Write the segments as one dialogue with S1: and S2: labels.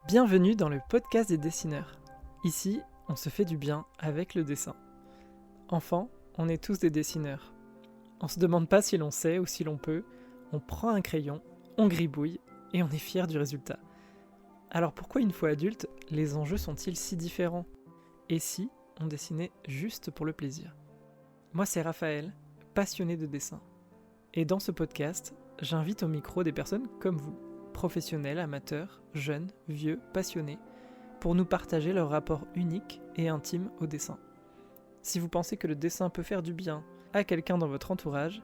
S1: Bienvenue dans le podcast des dessineurs. Ici, on se fait du bien avec le dessin. Enfant, on est tous des dessineurs. On se demande pas si l'on sait ou si l'on peut, on prend un crayon, on gribouille et on est fier du résultat. Alors pourquoi une fois adulte, les enjeux sont-ils si différents ? Et si on dessinait juste pour le plaisir ? Moi c'est Raphaël, passionné de dessin. Et dans ce podcast, j'invite au micro des personnes comme vous, professionnels, amateurs, jeunes, vieux, passionnés, pour nous partager leur rapport unique et intime au dessin. Si vous pensez que le dessin peut faire du bien à quelqu'un dans votre entourage,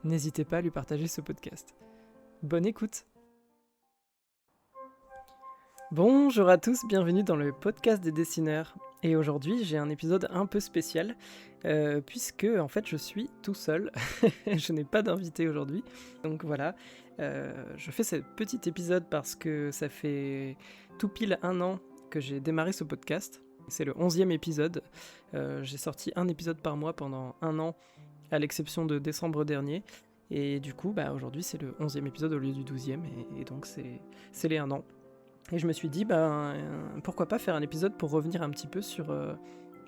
S1: n'hésitez pas à lui partager ce podcast. Bonne écoute! Bonjour à tous, bienvenue dans le podcast des dessineurs. Et aujourd'hui, j'ai un épisode un peu spécial, puisque en fait je suis tout seul, je n'ai pas d'invité aujourd'hui. Donc voilà, je fais ce petit épisode parce que ça fait tout pile 1 an que j'ai démarré ce podcast. C'est le 11e épisode, j'ai sorti un épisode par mois pendant 1 an, à l'exception de décembre dernier. Et du coup, aujourd'hui c'est le 11e épisode au lieu du 12e, et donc c'est les 1 an. Et je me suis dit, pourquoi pas faire un épisode pour revenir un petit peu sur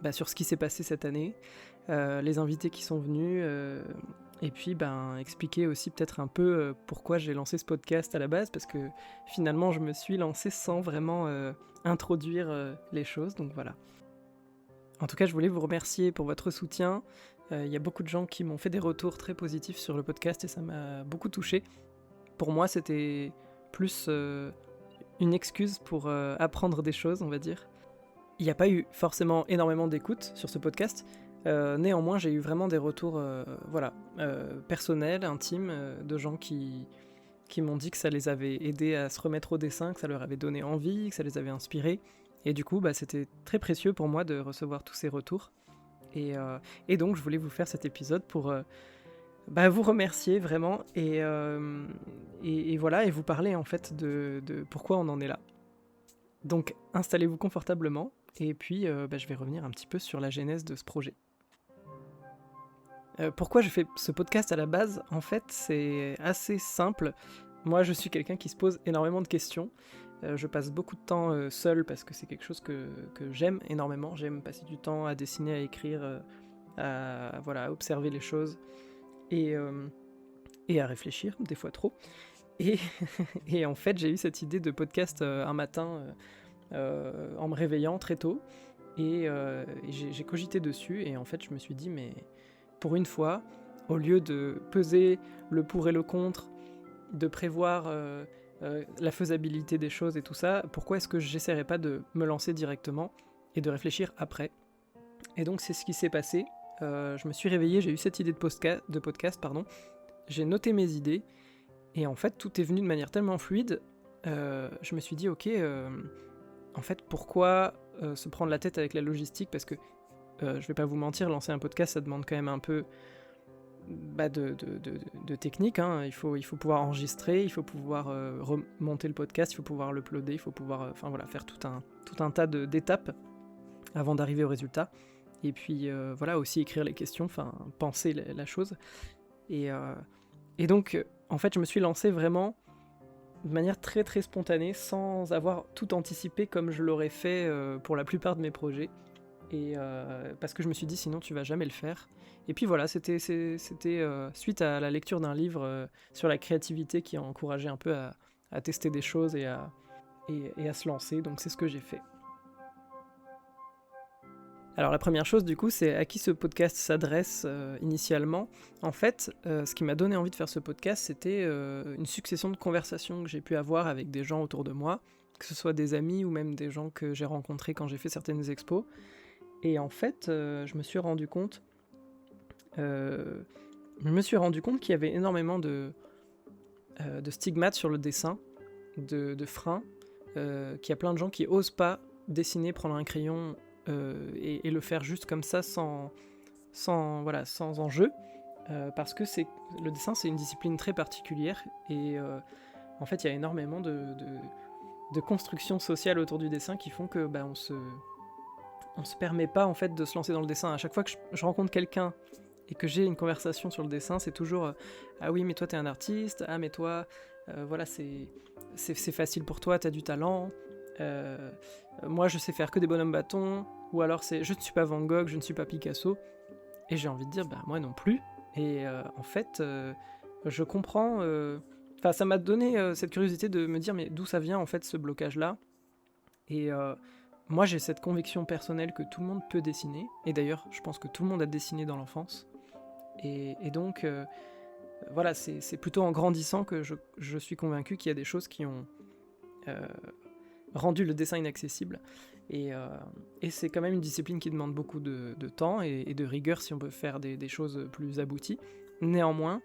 S1: ce qui s'est passé cette année, les invités qui sont venus, et puis expliquer aussi peut-être un peu pourquoi j'ai lancé ce podcast à la base, parce que finalement je me suis lancé sans vraiment introduire les choses, donc voilà. En tout cas, je voulais vous remercier pour votre soutien. Il y a beaucoup de gens qui m'ont fait des retours très positifs sur le podcast et ça m'a beaucoup touché. Pour moi, c'était plus une excuse pour apprendre des choses, on va dire. Il n'y a pas eu forcément énormément d'écoute sur ce podcast. Néanmoins, j'ai eu vraiment des retours personnels, intimes, de gens qui m'ont dit que ça les avait aidés à se remettre au dessin, que ça leur avait donné envie, que ça les avait inspirés. Et du coup, c'était très précieux pour moi de recevoir tous ces retours. Et donc, je voulais vous faire cet épisode pour vous remercier vraiment et voilà, et vous parler en fait de pourquoi on en est là. Donc installez-vous confortablement et puis je vais revenir un petit peu sur la genèse de ce projet. Pourquoi je fais ce podcast à la base ? En fait, c'est assez simple. Moi, je suis quelqu'un qui se pose énormément de questions. Je passe beaucoup de temps seul parce que c'est quelque chose que j'aime énormément. J'aime passer du temps à dessiner, à écrire, à observer les choses. Et à réfléchir, des fois trop. Et en fait, j'ai eu cette idée de podcast un matin en me réveillant très tôt. Et j'ai cogité dessus. Et en fait, je me suis dit, mais pour une fois, au lieu de peser le pour et le contre, de prévoir la faisabilité des choses et tout ça, pourquoi est-ce que j'essaierais pas de me lancer directement et de réfléchir après ? Et donc, c'est ce qui s'est passé. Je me suis réveillé, j'ai eu cette idée de podcast, j'ai noté mes idées, et en fait, tout est venu de manière tellement fluide, je me suis dit, ok, en fait, pourquoi se prendre la tête avec la logistique ? Parce que, je vais pas vous mentir, lancer un podcast, ça demande quand même un peu de technique, hein. Il faut pouvoir enregistrer, il faut pouvoir remonter le podcast, il faut pouvoir l'uploader, il faut pouvoir faire tout un tas d'étapes avant d'arriver au résultat. Et puis aussi écrire les questions, penser la chose. Et donc, en fait, je me suis lancé vraiment de manière très très spontanée, sans avoir tout anticipé comme je l'aurais fait pour la plupart de mes projets. Et parce que je me suis dit, sinon tu vas jamais le faire. Et puis voilà, c'était suite à la lecture d'un livre sur la créativité qui a encouragé un peu à tester des choses et à se lancer. Donc c'est ce que j'ai fait. Alors la première chose du coup, c'est à qui ce podcast s'adresse initialement. En fait, ce qui m'a donné envie de faire ce podcast, c'était une succession de conversations que j'ai pu avoir avec des gens autour de moi, que ce soit des amis ou même des gens que j'ai rencontrés quand j'ai fait certaines expos. Et en fait, je me suis rendu compte qu'il y avait énormément de stigmates sur le dessin, de freins, qu'il y a plein de gens qui osent pas dessiner, prendre un crayon et le faire juste comme ça, sans enjeu, parce que le dessin c'est une discipline très particulière, et en fait il y a énormément de constructions sociales autour du dessin qui font que on se permet pas en fait de se lancer dans le dessin. À chaque fois que je rencontre quelqu'un et que j'ai une conversation sur le dessin, c'est toujours ah oui mais toi t'es un artiste, ah mais toi c'est facile pour toi, t'as du talent, moi je sais faire que des bonhommes bâtons, ou alors c'est je ne suis pas Van Gogh, je ne suis pas Picasso, et j'ai envie de dire bah moi non plus, et en fait je comprends, enfin ça m'a donné cette curiosité de me dire mais d'où ça vient en fait ce blocage là, et moi j'ai cette conviction personnelle que tout le monde peut dessiner, et d'ailleurs je pense que tout le monde a dessiné dans l'enfance, et donc voilà, c'est plutôt en grandissant que je suis convaincu qu'il y a des choses qui ont euh, rendu le dessin inaccessible. Et c'est quand même une discipline qui demande beaucoup de temps et de rigueur si on veut faire des choses plus abouties. Néanmoins,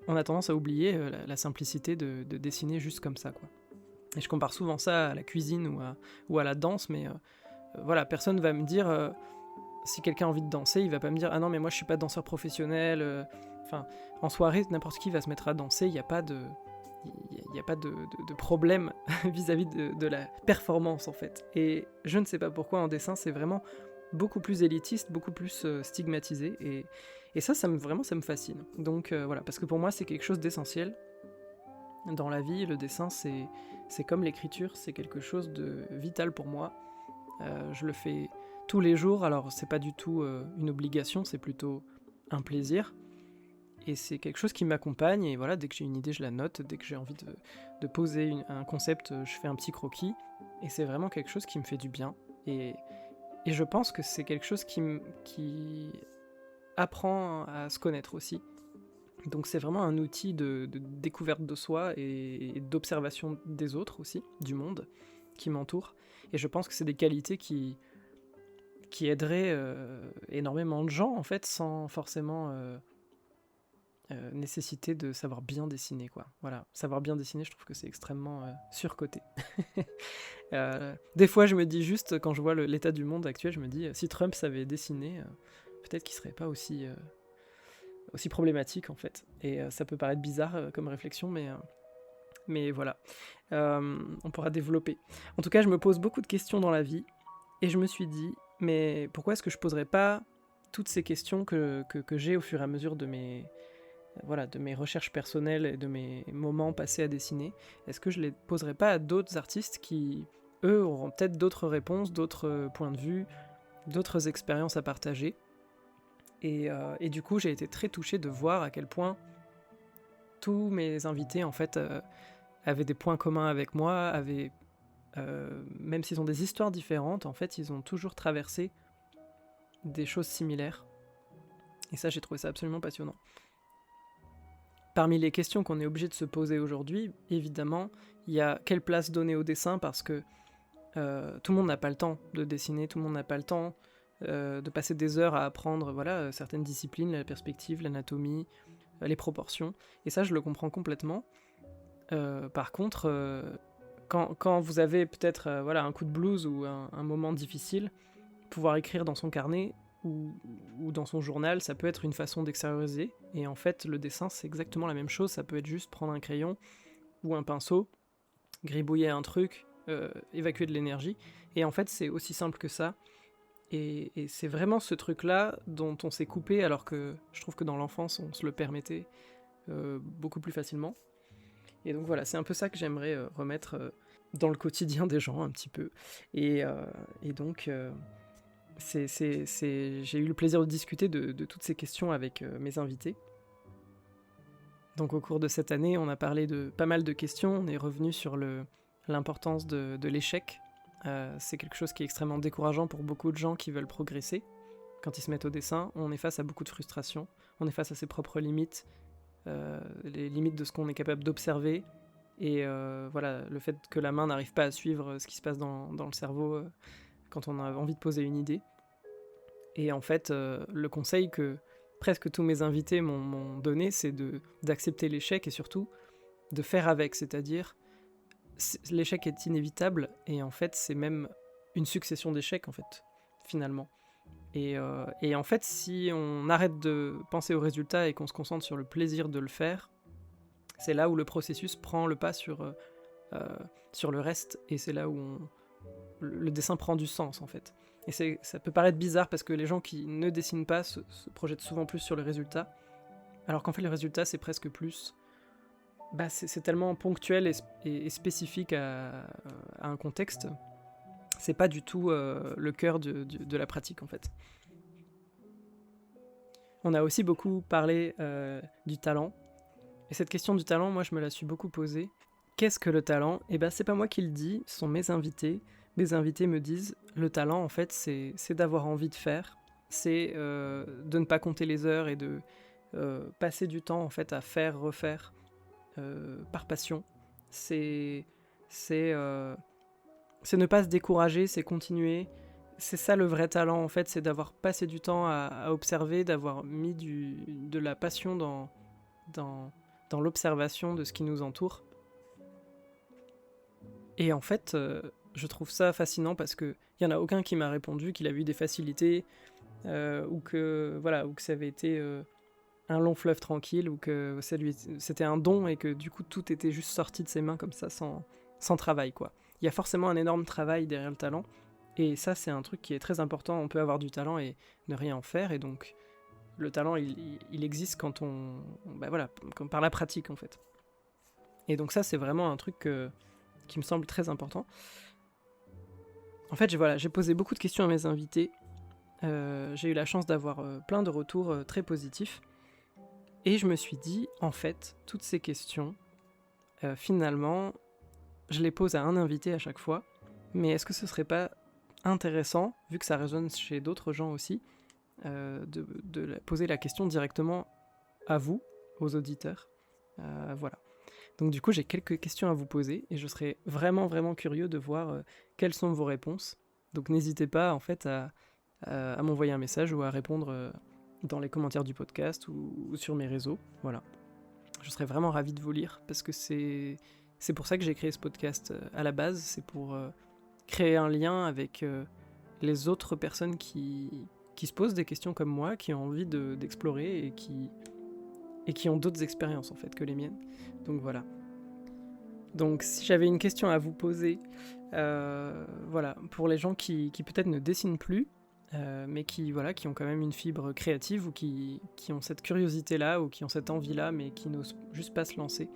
S1: on a tendance à oublier la simplicité de dessiner juste comme ça, quoi. Et je compare souvent ça à la cuisine ou à la danse, mais voilà, personne va me dire... si quelqu'un a envie de danser, il va pas me dire « Ah non, mais moi je suis pas danseur professionnel. » Enfin, en soirée, n'importe qui va se mettre à danser, il n'y a pas de... Il n'y a pas de problème vis-à-vis de la performance en fait. Et je ne sais pas pourquoi en dessin c'est vraiment beaucoup plus élitiste, beaucoup plus stigmatisé. Et ça, vraiment ça me fascine. Donc voilà, parce que pour moi c'est quelque chose d'essentiel. Dans la vie, le dessin c'est comme l'écriture, c'est quelque chose de vital pour moi. Je le fais tous les jours, alors c'est pas du tout une obligation, c'est plutôt un plaisir. Et c'est quelque chose qui m'accompagne, et voilà, dès que j'ai une idée, je la note, dès que j'ai envie de poser un concept, je fais un petit croquis, et c'est vraiment quelque chose qui me fait du bien, et je pense que c'est quelque chose qui apprend à se connaître aussi. Donc c'est vraiment un outil de découverte de soi, et d'observation des autres aussi, du monde qui m'entoure, et je pense que c'est des qualités qui aideraient énormément de gens, en fait, sans forcément... nécessité de savoir bien dessiner, quoi. Voilà, savoir bien dessiner, je trouve que c'est extrêmement surcoté. Des fois, je me dis juste, quand je vois l'état du monde actuel, je me dis, si Trump savait dessiner, peut-être qu'il serait pas aussi problématique, en fait. Et ça peut paraître bizarre comme réflexion, mais voilà. On pourra développer. En tout cas, je me pose beaucoup de questions dans la vie, et je me suis dit, mais pourquoi est-ce que je poserais pas toutes ces questions que j'ai au fur et à mesure de mes recherches personnelles et de mes moments passés à dessiner, est-ce que je les poserais pas à d'autres artistes qui, eux, auront peut-être d'autres réponses, d'autres points de vue, d'autres expériences à partager. Et du coup, j'ai été très touché de voir à quel point tous mes invités, en fait, avaient des points communs avec moi, même s'ils ont des histoires différentes, en fait, ils ont toujours traversé des choses similaires. Et ça, j'ai trouvé ça absolument passionnant. Parmi les questions qu'on est obligé de se poser aujourd'hui, évidemment, il y a quelle place donner au dessin, parce que tout le monde n'a pas le temps de dessiner, tout le monde n'a pas le temps de passer des heures à apprendre certaines disciplines, la perspective, l'anatomie, les proportions, et ça je le comprends complètement. Par contre, quand vous avez peut-être un coup de blues ou un moment difficile, pouvoir écrire dans son carnet ou dans son journal, ça peut être une façon d'extérioriser, et en fait le dessin c'est exactement la même chose, ça peut être juste prendre un crayon ou un pinceau, gribouiller un truc, évacuer de l'énergie, et en fait c'est aussi simple que ça, et c'est vraiment ce truc là dont on s'est coupé, alors que je trouve que dans l'enfance on se le permettait beaucoup plus facilement. Et donc voilà, c'est un peu ça que j'aimerais remettre dans le quotidien des gens un petit peu, et donc j'ai eu le plaisir de discuter de toutes ces questions avec mes invités. Donc au cours de cette année, on a parlé de pas mal de questions, on est revenu sur l'importance de l'échec. C'est quelque chose qui est extrêmement décourageant pour beaucoup de gens qui veulent progresser. Quand ils se mettent au dessin, on est face à beaucoup de frustration, on est face à ses propres limites, les limites de ce qu'on est capable d'observer, et le fait que la main n'arrive pas à suivre ce qui se passe dans le cerveau quand on a envie de poser une idée. Et en fait, le conseil que presque tous mes invités m'ont donné, c'est d'accepter l'échec, et surtout de faire avec, c'est-à-dire l'échec est inévitable, et en fait c'est même une succession d'échecs en fait, finalement. Et en fait, si on arrête de penser au résultat et qu'on se concentre sur le plaisir de le faire, c'est là où le processus prend le pas sur le reste, et c'est là où le dessin prend du sens en fait. Et ça peut paraître bizarre parce que les gens qui ne dessinent pas se projettent souvent plus sur le résultat, alors qu'en fait le résultat c'est presque plus... c'est tellement ponctuel et spécifique à à un contexte, c'est pas du tout le cœur de la pratique en fait. On a aussi beaucoup parlé du talent. Et cette question du talent, moi je me la suis beaucoup posée. Qu'est-ce que le talent ? Eh ben c'est pas moi qui le dis, ce sont mes invités. Mes invités me disent, le talent en fait c'est d'avoir envie de faire, c'est de ne pas compter les heures et de passer du temps en fait à faire, refaire par passion. C'est ne pas se décourager, c'est continuer. C'est ça le vrai talent en fait, c'est d'avoir passé du temps à observer, d'avoir mis de la passion dans l'observation de ce qui nous entoure. Et en fait, je trouve ça fascinant parce qu'il n'y en a aucun qui m'a répondu qu'il a eu des facilités ou que ça avait été un long fleuve tranquille ou que c'était un don et que du coup tout était juste sorti de ses mains comme ça sans travail quoi. Il y a forcément un énorme travail derrière le talent et ça c'est un truc qui est très important. On peut avoir du talent et ne rien en faire et donc le talent il existe quand par la pratique en fait. Et donc ça c'est vraiment un truc qui me semble très important. En fait j'ai posé beaucoup de questions à mes invités. J'ai eu la chance d'avoir plein de retours très positifs. Et je me suis dit, en fait, toutes ces questions, finalement, je les pose à un invité à chaque fois. Mais est-ce que ce serait pas intéressant, vu que ça résonne chez d'autres gens aussi, de poser la question directement à vous, aux auditeurs. Voilà. Donc du coup, j'ai quelques questions à vous poser et je serais vraiment, vraiment curieux de voir quelles sont vos réponses. Donc n'hésitez pas, en fait, à m'envoyer un message ou à répondre dans les commentaires du podcast ou sur mes réseaux. Voilà. Je serais vraiment ravi de vous lire parce que c'est pour ça que j'ai créé ce podcast à la base. C'est pour créer un lien avec les autres personnes qui se posent des questions comme moi, qui ont envie d'explorer et qui ont d'autres expériences en fait que les miennes. Donc voilà. Donc si j'avais une question à vous poser, pour les gens qui peut-être ne dessinent plus, mais qui ont quand même une fibre créative ou qui ont cette curiosité-là ou qui ont cette envie-là, mais qui n'osent juste pas se lancer.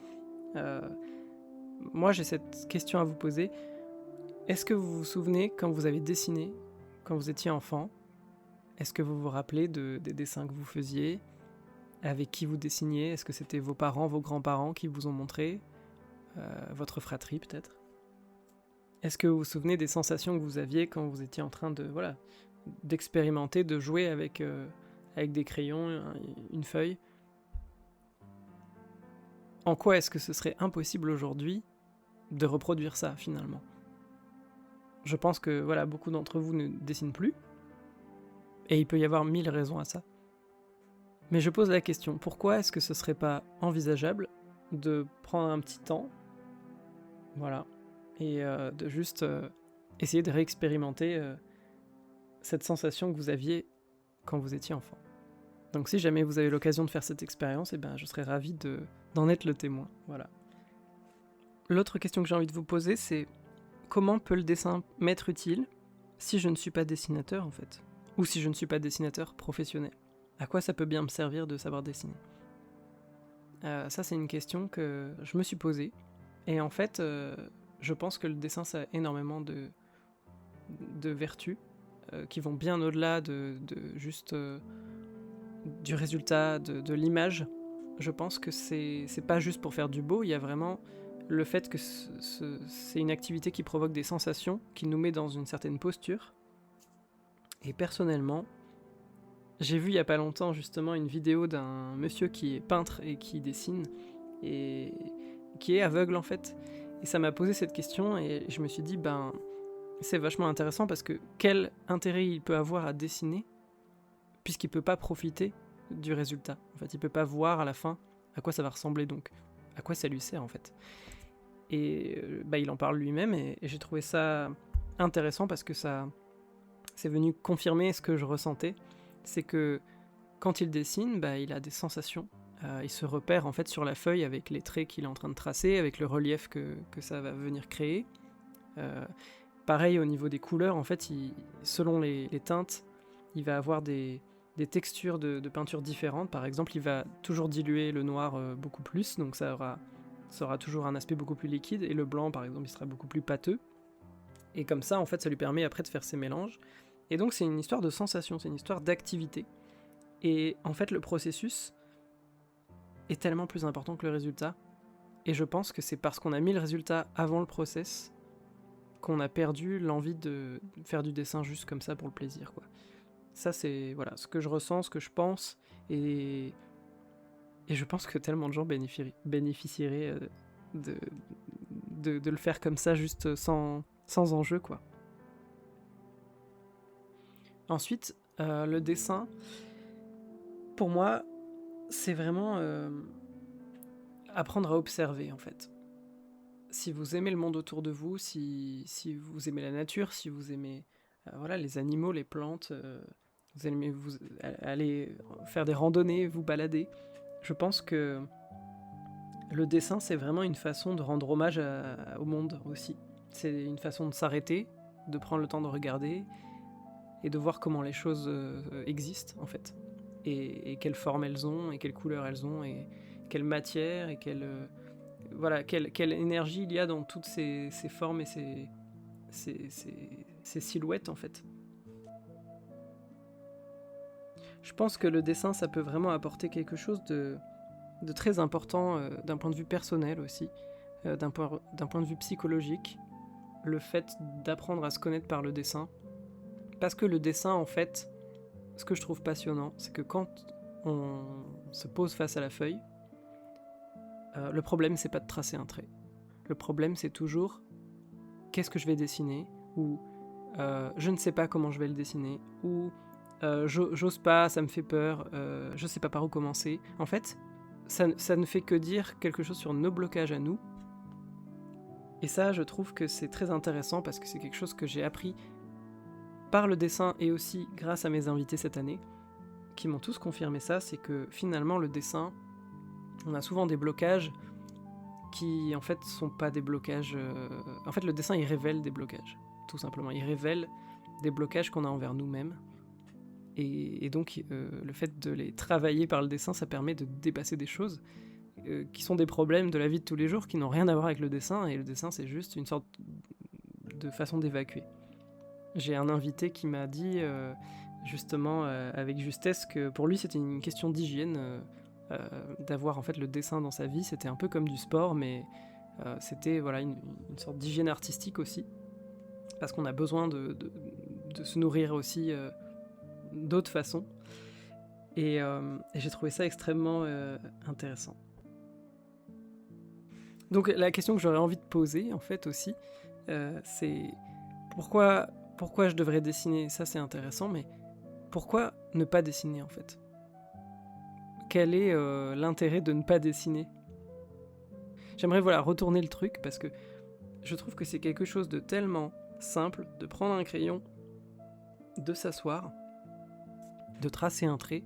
S1: Moi, j'ai cette question à vous poser. Est-ce que vous vous souvenez quand vous avez dessiné, quand vous étiez enfant ? Est-ce que vous vous rappelez des dessins que vous faisiez ? Avec qui vous dessiniez ? Est-ce que c'était vos parents, vos grands-parents qui vous ont montré ? Votre fratrie, peut-être ? Est-ce que vous vous souvenez des sensations que vous aviez quand vous étiez en train d'expérimenter, de jouer avec des crayons, une feuille ? En quoi est-ce que ce serait impossible aujourd'hui de reproduire ça, finalement ? Je pense que beaucoup d'entre vous ne dessinent plus, et il peut y avoir 1000 raisons à ça. Mais je pose la question, pourquoi est-ce que ce serait pas envisageable de prendre un petit temps, et de juste essayer de réexpérimenter cette sensation que vous aviez quand vous étiez enfant. Donc si jamais vous avez l'occasion de faire cette expérience, je serais ravi d'en être le témoin. Voilà. L'autre question que j'ai envie de vous poser, c'est comment peut le dessin m'être utile si je ne suis pas dessinateur en fait ? Ou si je ne suis pas dessinateur professionnel ? À quoi ça peut bien me servir de savoir dessiner ? Ça c'est une question que je me suis posée. Et en fait, je pense que le dessin ça a énormément de vertus qui vont bien au-delà de juste du résultat, de l'image. Je pense que c'est pas juste pour faire du beau, il y a vraiment le fait que c'est une activité qui provoque des sensations, qui nous met dans une certaine posture. Et personnellement, j'ai vu il y a pas longtemps justement une vidéo d'un monsieur qui est peintre et qui dessine, et qui est aveugle en fait. Et ça m'a posé cette question et je me suis dit, c'est vachement intéressant parce que quel intérêt il peut avoir à dessiner puisqu'il peut pas profiter du résultat. En fait, il peut pas voir à la fin à quoi ça va ressembler, donc à quoi ça lui sert en fait. Et il en parle lui-même et j'ai trouvé ça intéressant parce que ça c'est venu confirmer ce que je ressentais. C'est que quand il dessine, il a des sensations. Il se repère en fait sur la feuille avec les traits qu'il est en train de tracer, avec le relief que ça va venir créer. Pareil au niveau des couleurs, en fait, selon les teintes, il va avoir des textures de peinture différentes. Par exemple, il va toujours diluer le noir beaucoup plus, donc ça aura toujours un aspect beaucoup plus liquide, et le blanc, par exemple, il sera beaucoup plus pâteux. Et comme ça, en fait, ça lui permet après de faire ses mélanges. Et donc, c'est une histoire de sensation, c'est une histoire d'activité. Et en fait, le processus est tellement plus important que le résultat. Et je pense que c'est parce qu'on a mis le résultat avant le process qu'on a perdu l'envie de faire du dessin juste comme ça pour le plaisir, quoi. Ça, c'est voilà, ce que je ressens, ce que je pense, et je pense que tellement de gens bénéficieraient de le faire comme ça, juste sans enjeu, quoi. Ensuite, le dessin, pour moi, c'est vraiment apprendre à observer, en fait. Si vous aimez le monde autour de vous, si vous aimez la nature, si vous aimez voilà, les animaux, les plantes, vous aimez aller faire des randonnées, vous balader, je pense que le dessin, c'est vraiment une façon de rendre hommage au monde aussi. C'est une façon de s'arrêter, de prendre le temps de regarder et de voir comment les choses existent, en fait. Et quelle forme elles ont, et quelle couleur elles ont, et quelle matière, et voilà, quelle énergie il y a dans toutes ces formes et ces silhouettes, en fait. Je pense que le dessin, ça peut vraiment apporter quelque chose de très important d'un point de vue personnel aussi, d'un point de vue psychologique, le fait d'apprendre à se connaître par le dessin. Parce que le dessin, en fait, ce que je trouve passionnant, c'est que quand on se pose face à la feuille, le problème, c'est pas de tracer un trait. Le problème, c'est toujours qu'est-ce que je vais dessiner, ou je ne sais pas comment je vais le dessiner, ou j'ose pas, ça me fait peur, je sais pas par où commencer. En fait, ça ne fait que dire quelque chose sur nos blocages à nous. Et ça, je trouve que c'est très intéressant parce que c'est quelque chose que j'ai appris par le dessin et aussi grâce à mes invités cette année, qui m'ont tous confirmé ça, c'est que finalement le dessin, on a souvent des blocages qui en fait sont pas des blocages... En fait le dessin il révèle des blocages, tout simplement. Il révèle des blocages qu'on a envers nous-mêmes. Et donc le fait de les travailler par le dessin, ça permet de dépasser des choses qui sont des problèmes de la vie de tous les jours, qui n'ont rien à voir avec le dessin, et le dessin c'est juste une sorte de façon d'évacuer. J'ai un invité qui m'a dit justement avec justesse que pour lui c'était une question d'hygiène d'avoir en fait le dessin dans sa vie, c'était un peu comme du sport, mais c'était voilà, une sorte d'hygiène artistique aussi, parce qu'on a besoin de se nourrir aussi d'autres façons, et j'ai trouvé ça extrêmement intéressant. Donc la question que j'aurais envie de poser en fait aussi, c'est pourquoi je devrais dessiner, ça c'est intéressant, mais pourquoi ne pas dessiner en fait ? Quel est l'intérêt de ne pas dessiner ? J'aimerais voilà, retourner le truc parce que je trouve que c'est quelque chose de tellement simple de prendre un crayon, de s'asseoir, de tracer un trait,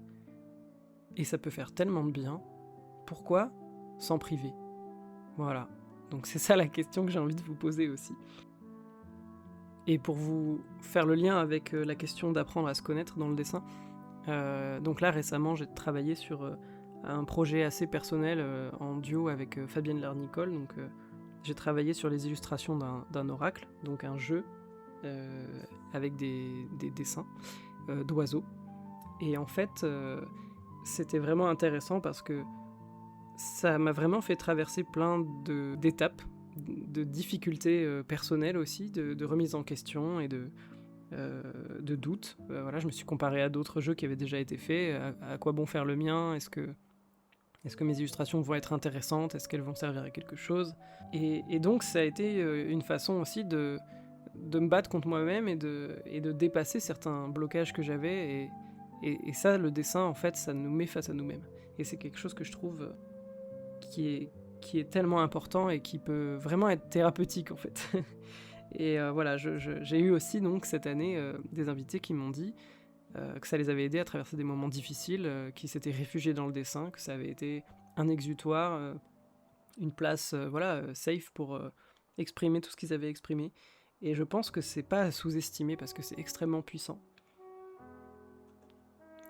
S1: et ça peut faire tellement de bien. Pourquoi s'en priver ? Voilà, donc c'est ça la question que j'ai envie de vous poser aussi. Et pour vous faire le lien avec la question d'apprendre à se connaître dans le dessin, donc là récemment j'ai travaillé sur un projet assez personnel en duo avec Fabienne Larnicole, donc j'ai travaillé sur les illustrations d'un oracle, donc un jeu avec des dessins d'oiseaux, et en fait c'était vraiment intéressant parce que ça m'a vraiment fait traverser plein d'étapes, de difficultés personnelles aussi, de remise en question et de doutes. Voilà, je me suis comparé à d'autres jeux qui avaient déjà été faits, à quoi bon faire le mien, est-ce que mes illustrations vont être intéressantes, est-ce qu'elles vont servir à quelque chose, et donc ça a été une façon aussi de me battre contre moi-même et de dépasser certains blocages que j'avais, et ça, le dessin, en fait, ça nous met face à nous-mêmes, et c'est quelque chose que je trouve qui est tellement important et qui peut vraiment être thérapeutique, en fait. Et voilà, j'ai eu aussi donc cette année des invités qui m'ont dit que ça les avait aidés à traverser des moments difficiles, qui s'étaient réfugiés dans le dessin, que ça avait été un exutoire, une place safe pour exprimer tout ce qu'ils avaient exprimé. Et je pense que c'est pas à sous-estimer parce que c'est extrêmement puissant.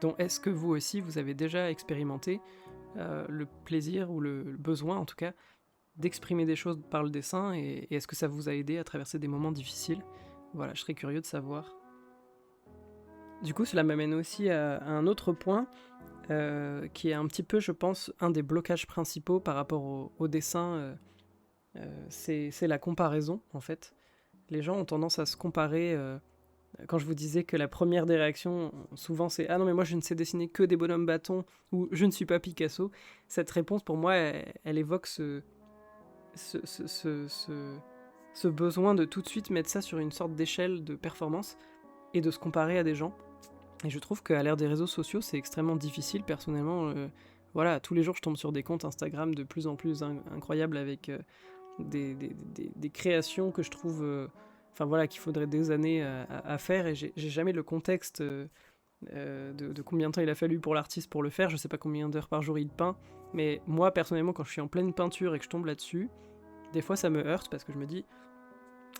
S1: Donc est-ce que vous aussi, vous avez déjà expérimenté le plaisir ou le besoin en tout cas d'exprimer des choses par le dessin, et est-ce que ça vous a aidé à traverser des moments difficiles ? Voilà, je serais curieux de savoir. Du coup, cela m'amène aussi à un autre point, qui est un petit peu, je pense, un des blocages principaux par rapport au dessin, c'est la comparaison, en fait. Les gens ont tendance à se comparer. Quand je vous disais que la première des réactions, souvent, c'est « Ah non, mais moi, je ne sais dessiner que des bonhommes bâtons » ou « Je ne suis pas Picasso », cette réponse, pour moi, elle évoque ce besoin de tout de suite mettre ça sur une sorte d'échelle de performance et de se comparer à des gens. Et je trouve qu'à l'ère des réseaux sociaux, c'est extrêmement difficile, personnellement. Voilà, tous les jours, je tombe sur des comptes Instagram de plus en plus incroyables avec des créations que je trouve... Enfin voilà, qu'il faudrait des années à faire, et j'ai jamais le contexte de combien de temps il a fallu pour l'artiste pour le faire. Je sais pas combien d'heures par jour il peint, mais moi, personnellement, quand je suis en pleine peinture et que je tombe là-dessus, des fois ça me heurte parce que je me dis...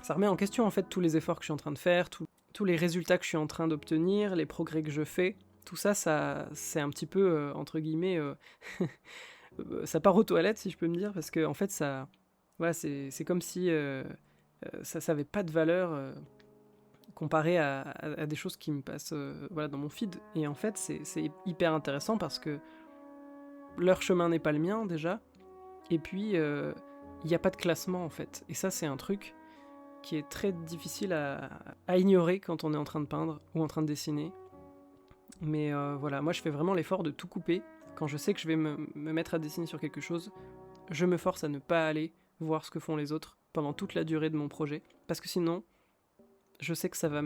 S1: Ça remet en question en fait tous les efforts que je suis en train de faire, tous les résultats que je suis en train d'obtenir, les progrès que je fais. Tout ça, c'est un petit peu, entre guillemets, ça part aux toilettes, si je peux me dire, parce que en fait, ça, voilà, c'est comme si ça n'avait pas de valeur comparé à des choses qui me passent voilà, dans mon feed. Et en fait, c'est hyper intéressant parce que leur chemin n'est pas le mien, déjà. Et puis, il n'y a pas de classement, en fait. Et ça, c'est un truc qui est très difficile à ignorer quand on est en train de peindre ou en train de dessiner. Mais voilà, moi je fais vraiment l'effort de tout couper. Quand je sais que je vais me mettre à dessiner sur quelque chose, je me force à ne pas aller voir ce que font les autres pendant toute la durée de mon projet. Parce que sinon, je sais que ça va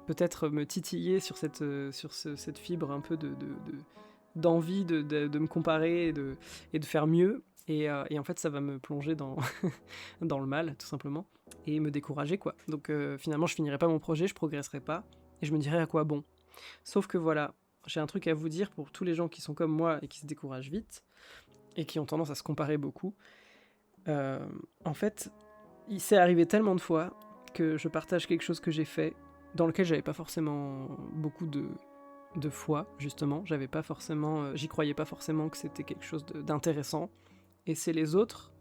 S1: peut-être me titiller sur cette fibre un peu d'envie de me comparer et de faire mieux. Et en fait, ça va me plonger dans le mal, tout simplement, et me décourager, quoi. Donc finalement, je finirai pas mon projet, je progresserai pas, et je me dirai à quoi bon. Sauf que voilà, j'ai un truc à vous dire pour tous les gens qui sont comme moi et qui se découragent vite, et qui ont tendance à se comparer beaucoup. En fait, il s'est arrivé tellement de fois que je partage quelque chose que j'ai fait, dans lequel j'avais pas forcément beaucoup de foi, justement. J'avais pas forcément, j'y croyais pas forcément que c'était quelque chose d'intéressant. Et c'est les autres,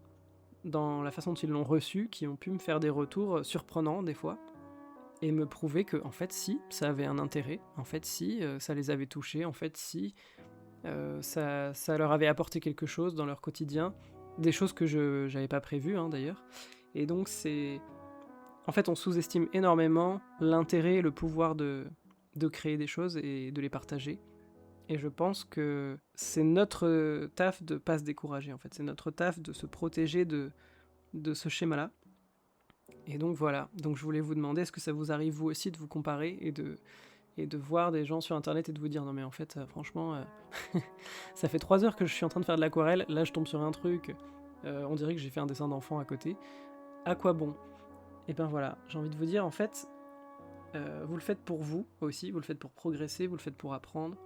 S1: dans la façon dont ils l'ont reçu, qui ont pu me faire des retours surprenants des fois, et me prouver que, en fait, si, ça avait un intérêt, en fait, si, ça les avait touchés, en fait, si, ça leur avait apporté quelque chose dans leur quotidien, des choses que je n'avais pas prévues, hein, d'ailleurs. Et donc, c'est... En fait, on sous-estime énormément l'intérêt et le pouvoir de créer des choses et de les partager. Et je pense que c'est notre taf de pas se décourager, en fait. C'est notre taf de se protéger de ce schéma-là. Et donc voilà. Donc je voulais vous demander, est-ce que ça vous arrive vous aussi de vous comparer et de voir des gens sur internet et de vous dire non mais en fait franchement ça fait 3 heures que je suis en train de faire de l'aquarelle, là je tombe sur un truc, on dirait que j'ai fait un dessin d'enfant à côté. À quoi bon? Et ben voilà, j'ai envie de vous dire en fait, vous le faites pour vous aussi, vous le faites pour progresser, vous le faites pour apprendre,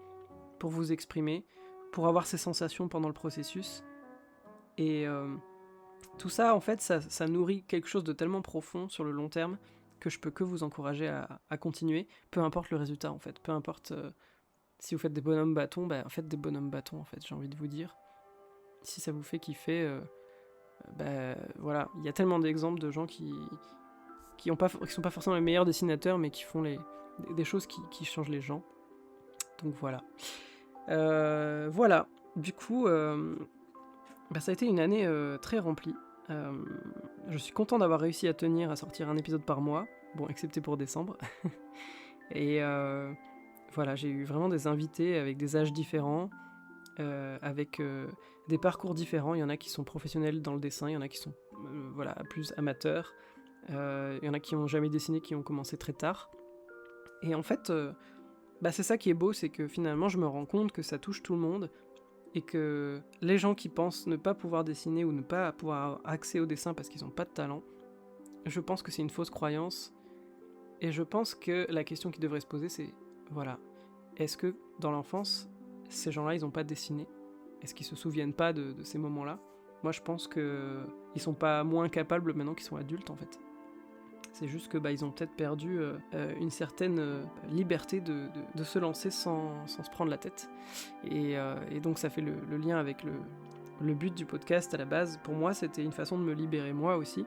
S1: pour vous exprimer, pour avoir ces sensations pendant le processus. Et tout ça, en fait, ça nourrit quelque chose de tellement profond sur le long terme que je peux que vous encourager à continuer, peu importe le résultat, en fait. Peu importe si vous faites des bonhommes bâtons, bah, faites des bonhommes bâtons, en fait, j'ai envie de vous dire. Si ça vous fait kiffer, bah, voilà. Il y a tellement d'exemples de gens qui sont pas forcément les meilleurs dessinateurs, mais qui font des choses qui changent les gens. Donc voilà. Voilà. Du coup, ça a été une année très remplie. Je suis content d'avoir réussi à tenir à sortir un épisode par mois, bon, excepté pour décembre. Et voilà, j'ai eu vraiment des invités avec des âges différents, avec des parcours différents. Il y en a qui sont professionnels dans le dessin, il y en a qui sont voilà, plus amateurs, il y en a qui n'ont jamais dessiné, qui ont commencé très tard. Et en fait, c'est ça qui est beau, c'est que finalement je me rends compte que ça touche tout le monde, et que les gens qui pensent ne pas pouvoir dessiner ou ne pas pouvoir avoir accès au dessin parce qu'ils n'ont pas de talent, je pense que c'est une fausse croyance. Et je pense que la question qui devrait se poser, c'est, voilà, est-ce que dans l'enfance, ces gens-là, ils n'ont pas dessiné? Est-ce qu'ils se souviennent pas de ces moments-là? Moi, je pense qu'ils sont pas moins capables maintenant qu'ils sont adultes, en fait. C'est juste que ils ont peut-être perdu une certaine liberté de se lancer sans se prendre la tête. Et donc ça fait le lien avec le but du podcast à la base. Pour moi, c'était une façon de me libérer moi aussi,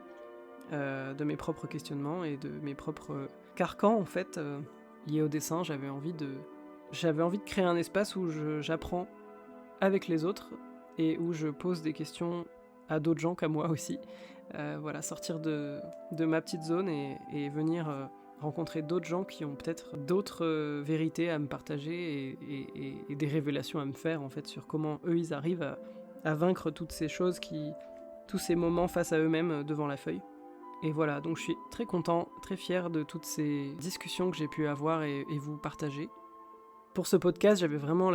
S1: de mes propres questionnements et de mes propres carcans en fait liés au dessin. J'avais envie de créer un espace où j'apprends avec les autres et où je pose des questions à d'autres gens qu'à moi aussi. Voilà, sortir de ma petite zone et venir rencontrer d'autres gens qui ont peut-être d'autres vérités à me partager et des révélations à me faire en fait sur comment eux ils arrivent à vaincre toutes ces choses, tous ces moments face à eux-mêmes devant la feuille. Et voilà, donc je suis très content, très fier de toutes ces discussions que j'ai pu avoir et vous partager. Pour ce podcast, j'avais vraiment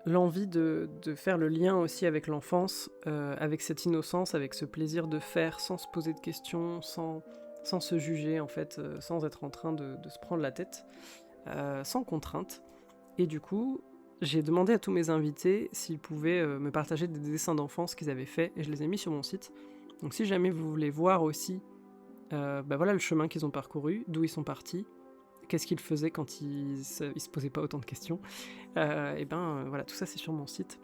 S1: l'envie de faire le lien aussi avec l'enfance, avec cette innocence, avec ce plaisir de faire sans se poser de questions, sans se juger en fait, sans être en train de se prendre la tête, sans contrainte. Et du coup, j'ai demandé à tous mes invités s'ils pouvaient me partager des dessins d'enfance qu'ils avaient faits, et je les ai mis sur mon site. Donc si jamais vous voulez voir aussi voilà le chemin qu'ils ont parcouru, d'où ils sont partis, qu'est-ce qu'ils faisaient quand ils se posaient pas autant de questions, voilà, tout ça c'est sur mon site.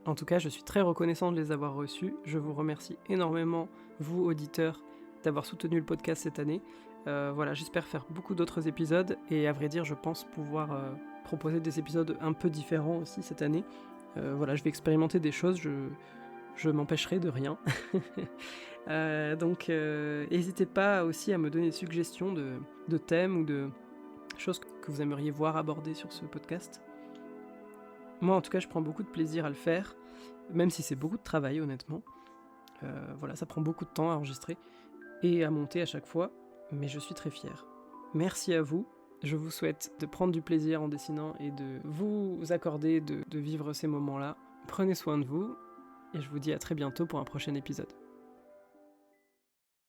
S1: En tout cas, je suis très reconnaissant de les avoir reçus. Je vous remercie énormément, vous auditeurs, d'avoir soutenu le podcast cette année. Voilà, j'espère faire beaucoup d'autres épisodes, et à vrai dire, je pense pouvoir proposer des épisodes un peu différents aussi cette année. Voilà, je vais expérimenter des choses, je m'empêcherai de rien. Donc n'hésitez pas aussi à me donner des suggestions de thèmes ou de choses que vous aimeriez voir abordées sur ce podcast. Moi en tout cas je prends beaucoup de plaisir à le faire, même si c'est beaucoup de travail honnêtement. Voilà, ça prend beaucoup de temps à enregistrer et à monter à chaque fois, mais je suis très fier. Merci à vous, je vous souhaite de prendre du plaisir en dessinant et de vous accorder de vivre ces moments-là. Prenez soin de vous, et je vous dis à très bientôt pour un prochain épisode.